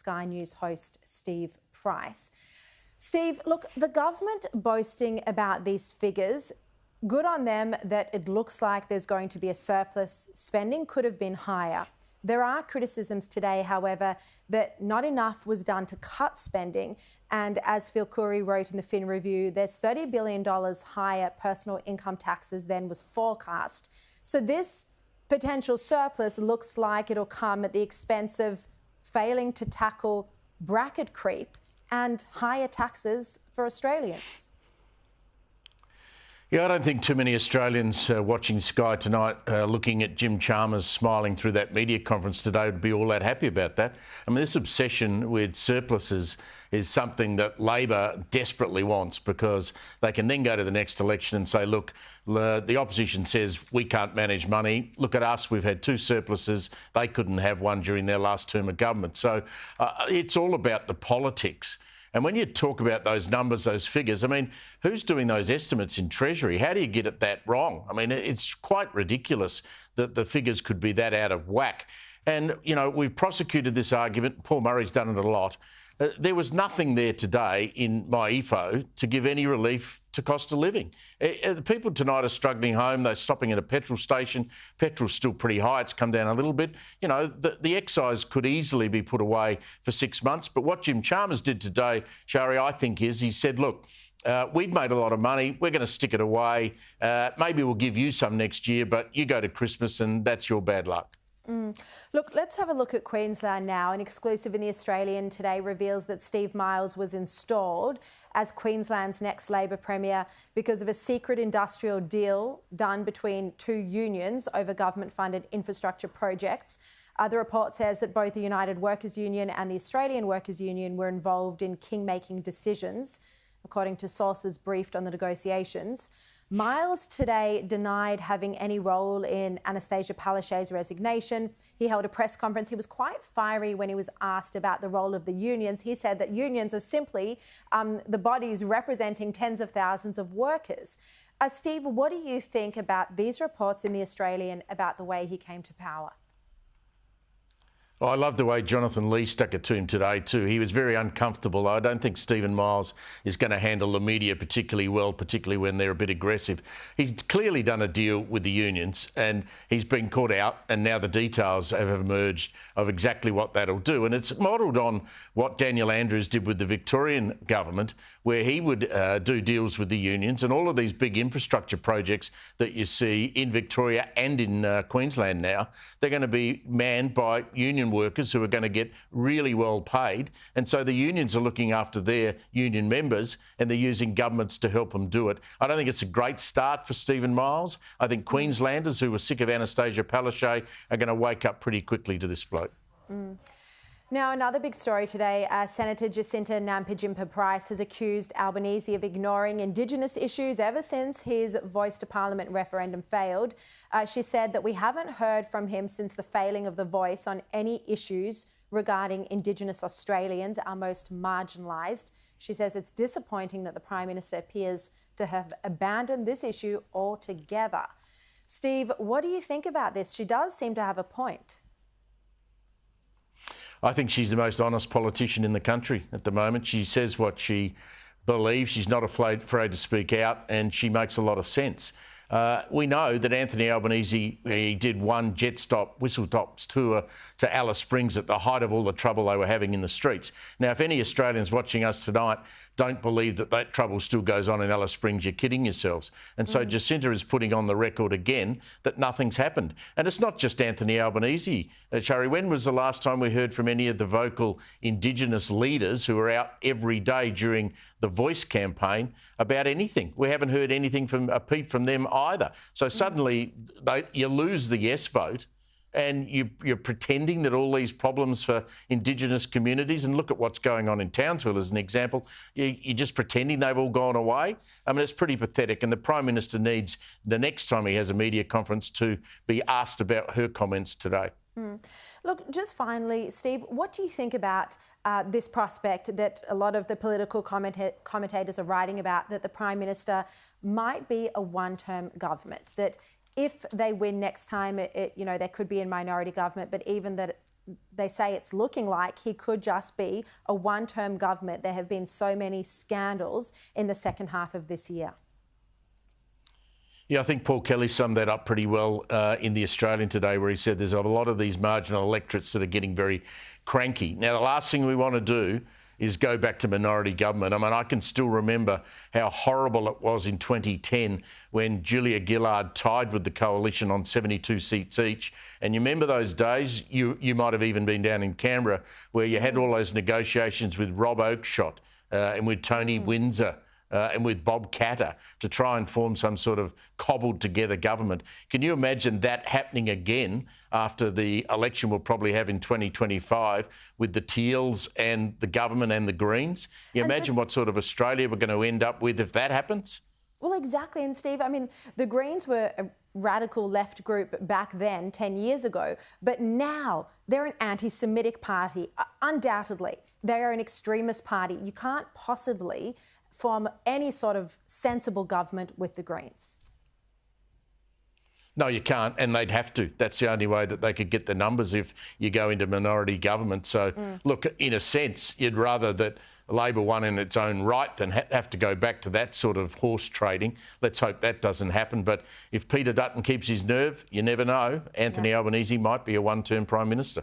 Sky News host Steve Price. Steve, look, the government boasting about these figures, good on them that it looks like there's going to be a surplus. Spending could have been higher. There are criticisms today, however, that not enough was done to cut spending. And as Phil Curry wrote in the Fin Review, there's $30 billion higher personal income taxes than was forecast. So this potential surplus looks like it'll come at the expense of failing to tackle bracket creep and higher taxes for Australians. Yeah, I don't think too many Australians watching Sky tonight, looking at Jim Chalmers smiling through that media conference today, would be all that happy about that. I mean, this obsession with surpluses is something that Labor desperately wants, because they can then go to the next election and say, look, the opposition says we can't manage money. Look at us, we've had 2 surpluses. They couldn't have one during their last term of government. So it's all about the politics. And when you talk about those numbers, those figures, I mean, who's doing those estimates in Treasury? How do you get it that wrong? I mean, it's quite ridiculous that the figures could be that out of whack. And, you know, we've prosecuted this argument. Paul Murray's done it a lot. There was nothing there today in my EFO to give any relief to cost of living. The people tonight are struggling home. They're stopping at a petrol station. Petrol's still pretty high. It's come down a little bit. You know, the excise could easily be put away for 6 months. But what Jim Chalmers did today, Sharri, I think is he said, look, we've made a lot of money. We're going to stick it away. Maybe we'll give you some next year, but you go to Christmas and that's your bad luck. Look, let's have a look at Queensland now. An exclusive in The Australian today reveals that Steve Miles was installed as Queensland's next Labor Premier because of a secret industrial deal done between 2 unions over government-funded infrastructure projects. The report says that both the United Workers' Union and the Australian Workers' Union were involved in king-making decisions, according to sources briefed on the negotiations. Miles today denied having any role in Anastasia Palaszczuk's resignation. He held a press conference. He was quite fiery when he was asked about the role of the unions. He said that unions are simply the bodies representing tens of thousands of workers. Steve, what do you think about these reports in The Australian about the way he came to power? I love the way Jonathan Lee stuck it to him today too. He was very uncomfortable. I don't think Stephen Miles is going to handle the media particularly well, particularly when they're a bit aggressive. He's clearly done a deal with the unions and he's been caught out, and now the details have emerged of exactly what that'll do. And it's modelled on what Daniel Andrews did with the Victorian government, where he would do deals with the unions, and all of these big infrastructure projects that you see in Victoria and in Queensland now, they're going to be manned by union workers who are going to get really well paid. And so the unions are looking after their union members and they're using governments to help them do it. I don't think it's a great start for Stephen Miles. I think Queenslanders who were sick of Anastasia Palaszczuk are going to wake up pretty quickly to this bloke. Now, another big story today, Senator Jacinta Nampijinpa Price has accused Albanese of ignoring Indigenous issues ever since his Voice to Parliament referendum failed. She said that we haven't heard from him since the failing of the Voice on any issues regarding Indigenous Australians, our most marginalised. She says it's disappointing that the Prime Minister appears to have abandoned this issue altogether. Steve, what do you think about this? She does seem to have a point. I think she's the most honest politician in the country at the moment. She says what she believes. She's not afraid to speak out, and she makes a lot of sense. We know that Anthony Albanese, he did one jet stop, whistle tops tour to Alice Springs at the height of all the trouble they were having in the streets. Now, if any Australians watching us tonight don't believe that that trouble still goes on in Alice Springs, you're kidding yourselves. And so Jacinta is putting on the record again that nothing's happened. And it's not just Anthony Albanese. Sharri, when was the last time we heard from any of the vocal Indigenous leaders who were out every day during the Voice campaign about anything? We haven't heard anything from a peep from them either. So suddenly you lose the yes vote, and you're pretending that all these problems for Indigenous communities, and look at what's going on in Townsville as an example, you're just pretending they've all gone away. I mean, it's pretty pathetic, and the Prime Minister needs, the next time he has a media conference, to be asked about her comments today. Look, just finally, Steve, what do you think about this prospect that a lot of the political commentators are writing about, that the Prime Minister might be a one-term government, that if they win next time, there could be a minority government, but even that they say it's looking like he could just be a one-term government. There have been so many scandals in the second half of this year. Yeah, I think Paul Kelly summed that up pretty well in The Australian today, where he said there's a lot of these marginal electorates that are getting very cranky. Now, the last thing we want to do is go back to minority government. I mean, I can still remember how horrible it was in 2010 when Julia Gillard tied with the coalition on 72 seats each. And you remember those days? You might have even been down in Canberra where you had all those negotiations with Rob Oakeshott and with Tony Windsor. And with Bob Katter to try and form some sort of cobbled together government. Can you imagine that happening again after the election we'll probably have in 2025 with the Teals and the government and the Greens? You imagine what sort of Australia we're going to end up with if that happens? Well, exactly. And Steve, I mean, the Greens were a radical left group back then, 10 years ago, but now they're an anti-Semitic party, undoubtedly. They are an extremist party. You can't possibly form any sort of sensible government with the Greens. No, you can't, and they'd have to. That's the only way that they could get the numbers if you go into minority government. So, look, in a sense, you'd rather that Labor won in its own right than have to go back to that sort of horse trading. Let's hope that doesn't happen. But if Peter Dutton keeps his nerve, you never know. Anthony Albanese might be a one-term Prime Minister.